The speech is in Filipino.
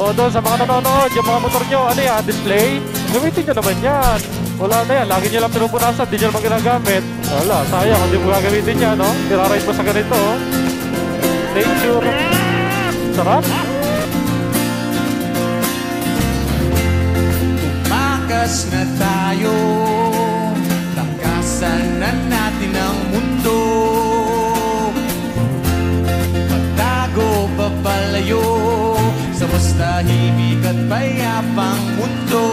O doon sa mga nanonood, yung mga motor nyo, ano yan, display? Gamitin nyo naman yan. Wala na yan, lagi nyo lang pinupunasan, di nyo naman ginagamit. Wala, sayang, hindi mo gagamitin yan, no? Tiraride mo sa ganito, oh. Nature. Sarap. Tumakas na tayo, takasan na natin ang mundo. Pagtago, papalayo sa mas tahimik at payapang mundo.